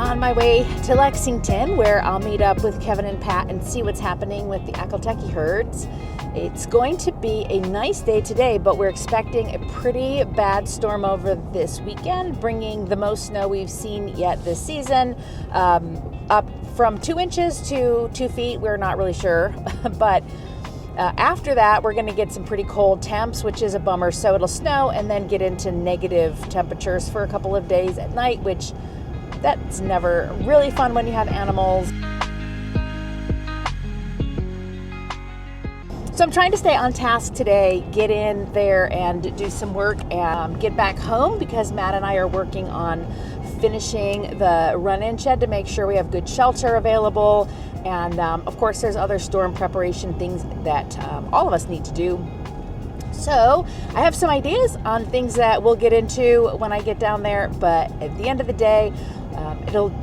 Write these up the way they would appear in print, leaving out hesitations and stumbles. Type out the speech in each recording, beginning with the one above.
on my way to Lexington, where I'll meet up with Kevin and Pat and see what's happening with the Akelteki herds. It's going to be a nice day today, but we're expecting a pretty bad storm over this weekend, bringing the most snow we've seen yet this season, up from 2 inches to 2 feet. We're not really sure, but after that, we're going to get some pretty cold temps, which is a bummer. So it'll snow and then get into negative temperatures for a couple of days at night, which that's never really fun when you have animals. So I'm trying to stay on task today, get in there and do some work and get back home, because Matt and I are working on finishing the run-in shed to make sure we have good shelter available. And of course, there's other storm preparation things that all of us need to do. So I have some ideas on things that we'll get into when I get down there. But at the end of the day, it'll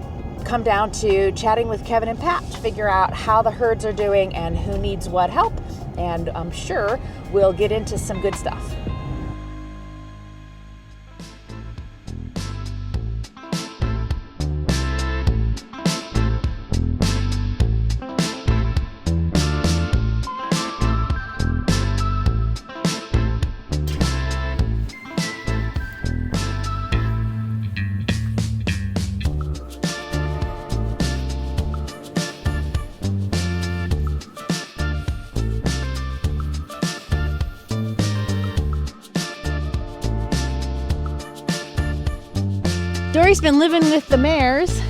come down to chatting with Kevin and Pat to figure out how the herds are doing and who needs what help. And I'm sure we'll get into some good stuff. Dory's been living with the mares,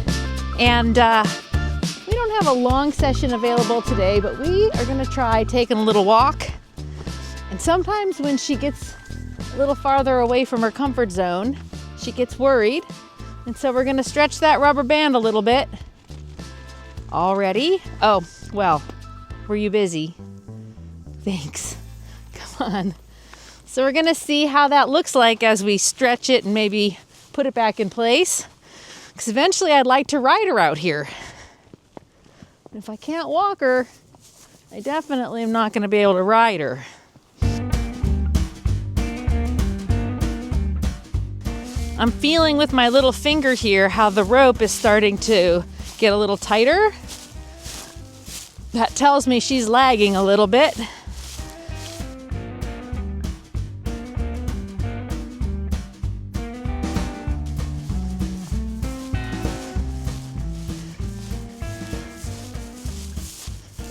and we don't have a long session available today, but we are going to try taking a little walk. And sometimes when she gets a little farther away from her comfort zone, she gets worried. And so we're going to stretch that rubber band a little bit. All ready? Oh, well, were you busy? Thanks. Come on. So we're going to see how that looks like as we stretch it and maybe put it back in place, because eventually I'd like to ride her out here. If I can't walk her, I definitely am not going to be able to ride her. I'm feeling with my little finger here how the rope is starting to get a little tighter. That tells me she's lagging a little bit.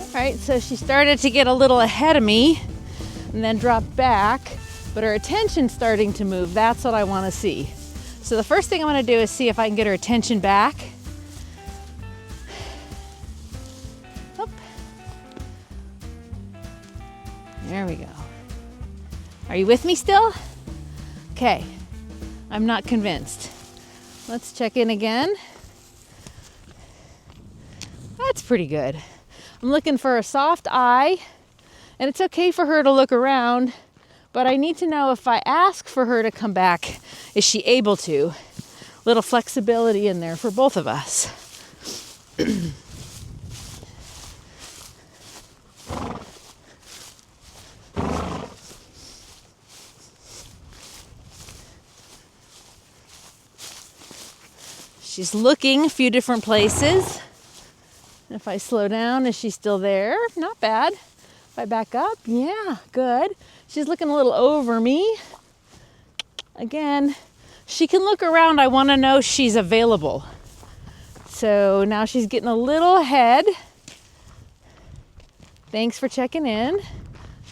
All right, so she started to get a little ahead of me and then dropped back, but her attention's starting to move. That's what I want to see. So the first thing I'm going to do is see if I can get her attention back. Up. There we go. Are you with me still? Okay, I'm not convinced. Let's check in again. That's pretty good. I'm looking for a soft eye, and it's okay for her to look around, but I need to know if I ask for her to come back, is she able to? Little flexibility in there for both of us. She's looking a few different places. If I slow down, is she still there? Not bad. If I back up, yeah, good. She's looking a little over me. Again, she can look around. I want to know she's available. So now she's getting a little ahead. Thanks for checking in.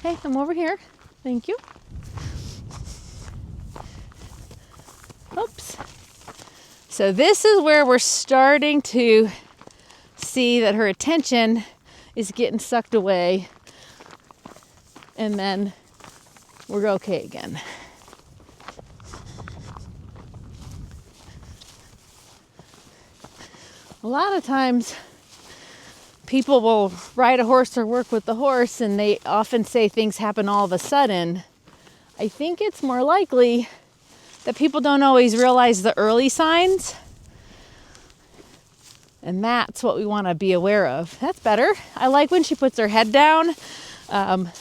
Hey, I'm over here. Thank you. Oops. So this is where we're starting to see that her attention is getting sucked away, and then we're okay again. A lot of times people will ride a horse or work with the horse, and they often say things happen all of a sudden. I think it's more likely that people don't always realize the early signs. And that's what we want to be aware of. That's better. I like when she puts her head down. That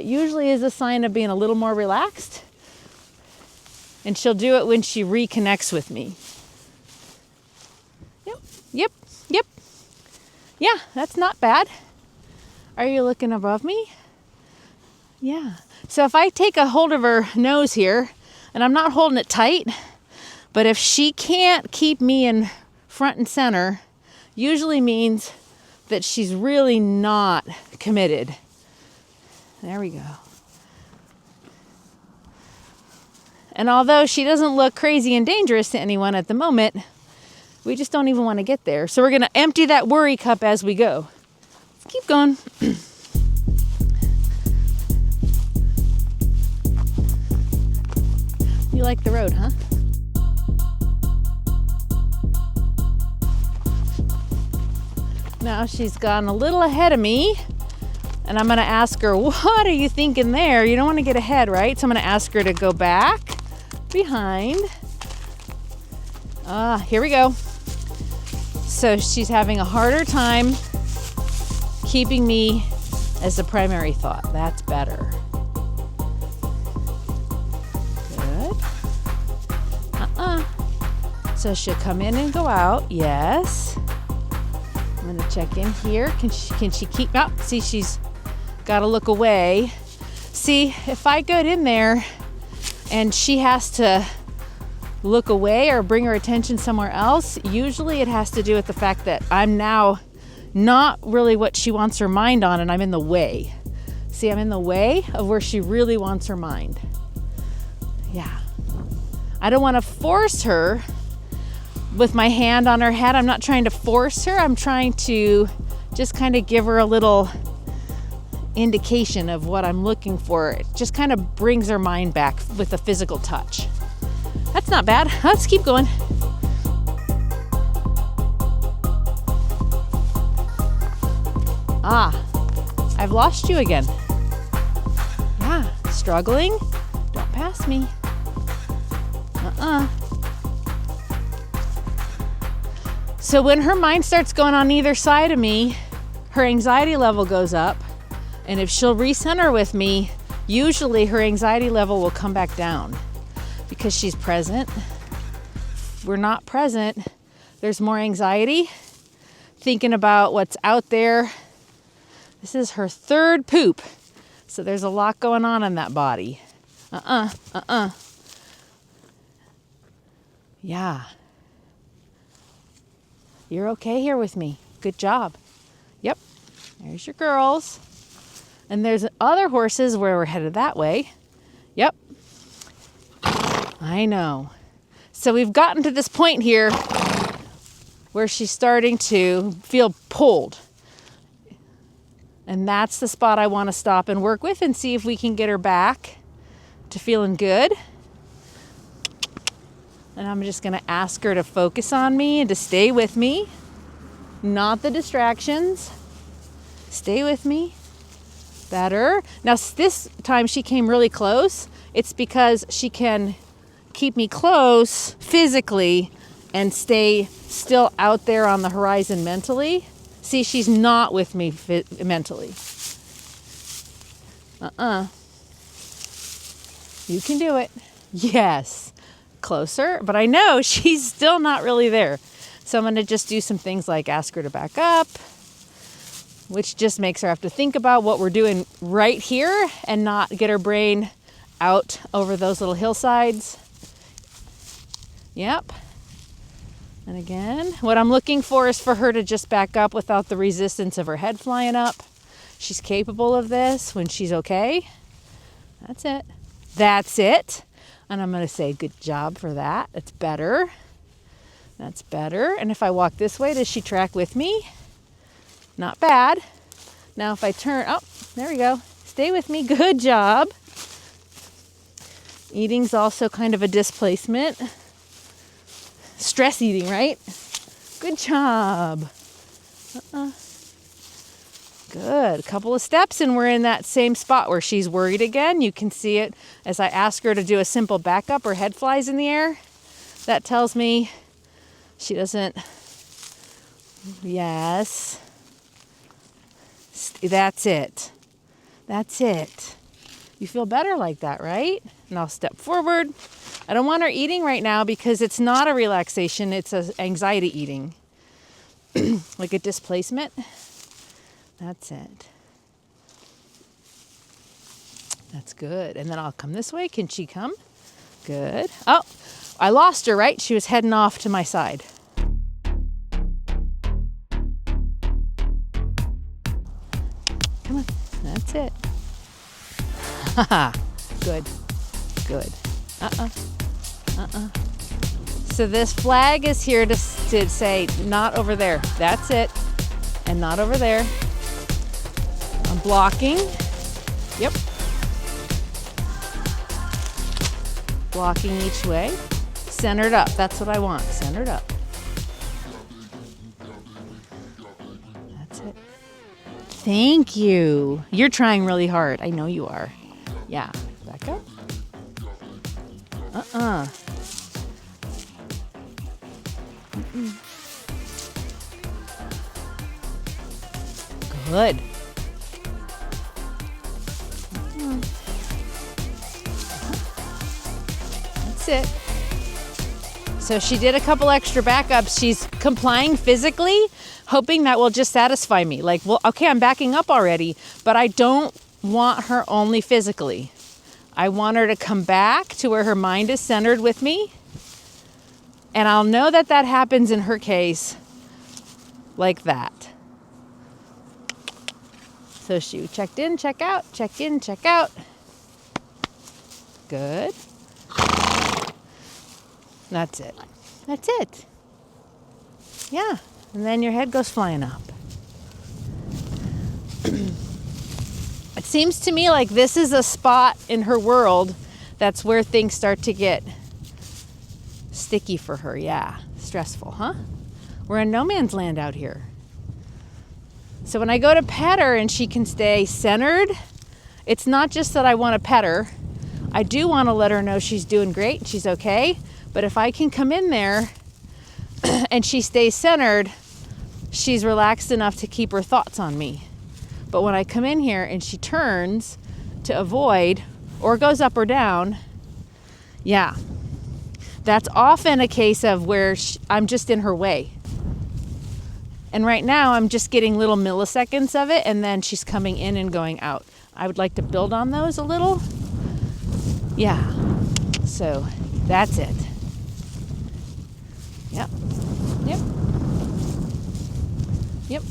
usually is a sign of being a little more relaxed. And she'll do it when she reconnects with me. Yep, yep. Yeah, that's not bad. Are you looking above me? Yeah. So if I take a hold of her nose here, and I'm not holding it tight, but if she can't keep me in front and center, usually means that she's really not committed. There we go. And although she doesn't look crazy and dangerous to anyone at the moment, we just don't even want to get there. So we're going to empty that worry cup as we go. Let's keep going. You like the road, huh? Now she's gone a little ahead of me, and I'm going to ask her, what are you thinking there? You don't want to get ahead, right? So I'm going to ask her to go back behind. Here we go. So she's having a harder time keeping me as the primary thought. That's better. Good. So she'll come in and go out. Yes. I'm gonna check in here. Can she keep up? See, she's got to look away. See, if I get in there and she has to look away or bring her attention somewhere else, usually it has to do with the fact that I'm now not really what she wants her mind on, and I'm in the way. See, I'm in the way of where she really wants her mind. Yeah. I don't want to force her with my hand on her head. I'm not trying to force her. I'm trying to just kind of give her a little indication of what I'm looking for. It just kind of brings her mind back with a physical touch. That's not bad. Let's keep going. I've lost you again. Yeah, struggling? Don't pass me. So when her mind starts going on either side of me, her anxiety level goes up. And if she'll recenter with me, usually her anxiety level will come back down because she's present. If we're not present, there's more anxiety, thinking about what's out there. This is her third poop, so there's a lot going on in that body. Yeah. You're okay here with me. Good job. Yep. There's your girls. And there's other horses where we're headed that way. Yep. I know. So we've gotten to this point here where she's starting to feel pulled. And that's the spot I want to stop and work with and see if we can get her back to feeling good. And I'm just going to ask her to focus on me and to stay with me. Not the distractions. Stay with me. Better. Now this time she came really close. It's because she can keep me close physically and stay still out there on the horizon mentally. See, she's not with me mentally. You can do it. Yes. Closer, but I know she's still not really there. So I'm going to just do some things like ask her to back up, which just makes her have to think about what we're doing right here and not get her brain out over those little hillsides. Yep. And again, what I'm looking for is for her to just back up without the resistance of her head flying up. She's capable of this when she's okay. That's it. That's it. And I'm going to say, good job for that. That's better. That's better. And if I walk this way, does she track with me? Not bad. Now if I turn, there we go. Stay with me. Good job. Eating's also kind of a displacement. Stress eating, right? Good job. Good. A couple of steps and we're in that same spot where she's worried again. You can see it as I ask her to do a simple backup. Her head flies in the air. That tells me she doesn't. Yes. That's it. That's it. You feel better like that, right? And I'll step forward. I don't want her eating right now because it's not a relaxation. It's an anxiety eating. like a displacement. That's it. That's good. And then I'll come this way. Can she come? Good. Oh, I lost her, right? She was heading off to my side. Come on. That's it. Haha. Good. Good. So this flag is here to say not over there. That's it. And not over there. I'm blocking. Yep. Blocking each way. Centered up. That's what I want. Centered up. That's it. Thank you. You're trying really hard. I know you are. Yeah. Back up. Good. That's it. So she did a couple extra backups. She's complying physically, hoping that will just satisfy me. Like, well, okay, I'm backing up already, but I don't want her only physically. I want her to come back to where her mind is centered with me. And I'll know that that happens in her case like that. So she checked in, check out, check in, check out. Good. That's it. That's it. Yeah. And then your head goes flying up. It seems to me like this is a spot in her world that's where things start to get sticky for her. Yeah. Stressful, huh? We're in no man's land out here. So when I go to pet her and she can stay centered, it's not just that I want to pet her. I do want to let her know she's doing great, she's okay. But if I can come in there and she stays centered, she's relaxed enough to keep her thoughts on me. But when I come in here and she turns to avoid or goes up or down, yeah, that's often a case of where I'm just in her way. And right now I'm just getting little milliseconds of it, and then she's coming in and going out. I would like to build on those a little. Yeah, so that's it. Yep, yep, yep.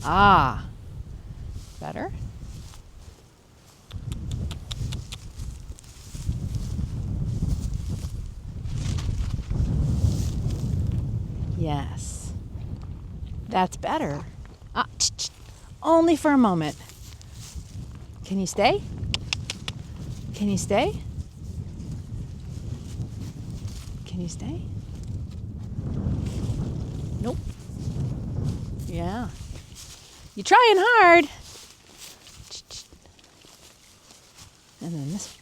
Ah, better. Yes, that's better. Only for a moment. Can you stay? Can you stay? Can you stay? Nope. Yeah. You're trying hard. And then this.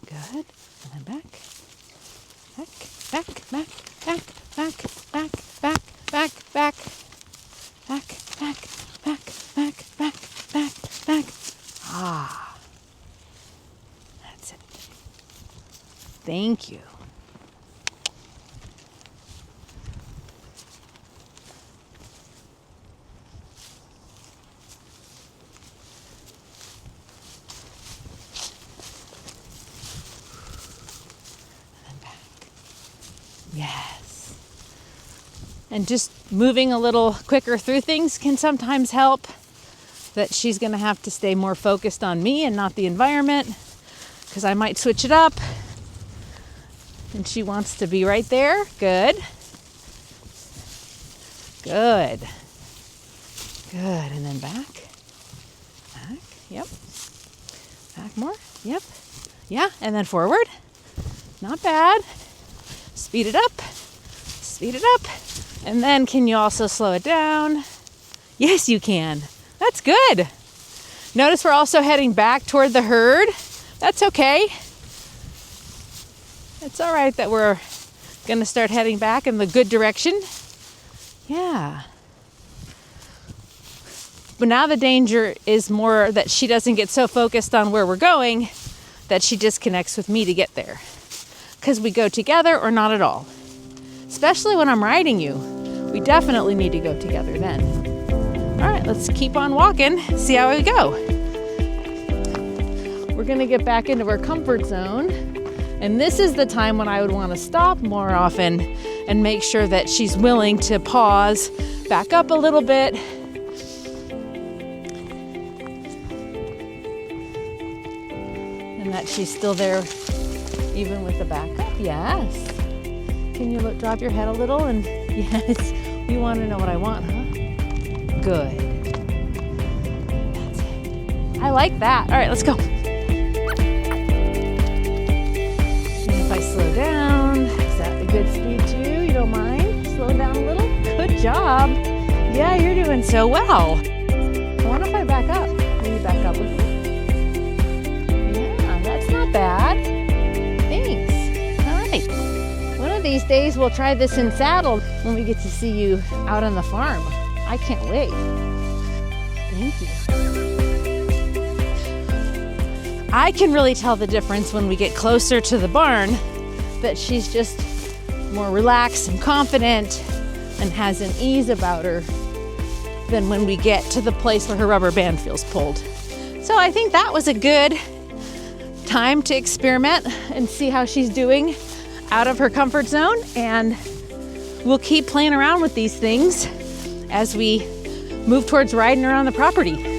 Good. And then back. Back, back, back, back, back, back, back, back, back, back, back, back, back, back, back. Ah, that's it. Thank you. Yes. And just moving a little quicker through things can sometimes help. That she's going to have to stay more focused on me and not the environment, because I might switch it up. And she wants to be right there. Good. Good. Good. And then back. Back. Yep. Back more. Yep. Yeah. And then forward. Not bad. Speed it up. Speed it up. And then can you also slow it down? Yes, you can. That's good. Notice we're also heading back toward the herd. That's okay. It's all right that we're going to start heading back in the good direction. Yeah. But now the danger is more that she doesn't get so focused on where we're going that she disconnects with me to get there. Because we go together or not at all. Especially when I'm riding you. We definitely need to go together then. All right, let's keep on walking, see how we go. We're gonna get back into our comfort zone. And this is the time when I would want to stop more often and make sure that she's willing to pause, back up a little bit. And that she's still there even with the back up. Yes. Can you drop your head a little? And yes, you want to know what I want, huh? Good. That's it. I like that. All right, let's go. And if I slow down, is that a good speed too? You don't mind? Slow down a little? Good job. Yeah, you're doing so well. I wonder if I back up. Will you back up with me? Yeah, that's not bad. Thanks. All right. One of these days we'll try this in saddle when we get to see you out on the farm. I can't wait. Thank you. I can really tell the difference when we get closer to the barn that she's just more relaxed and confident and has an ease about her than when we get to the place where her rubber band feels pulled. So I think that was a good time to experiment and see how she's doing out of her comfort zone, and we'll keep playing around with these things as we move towards riding around the property.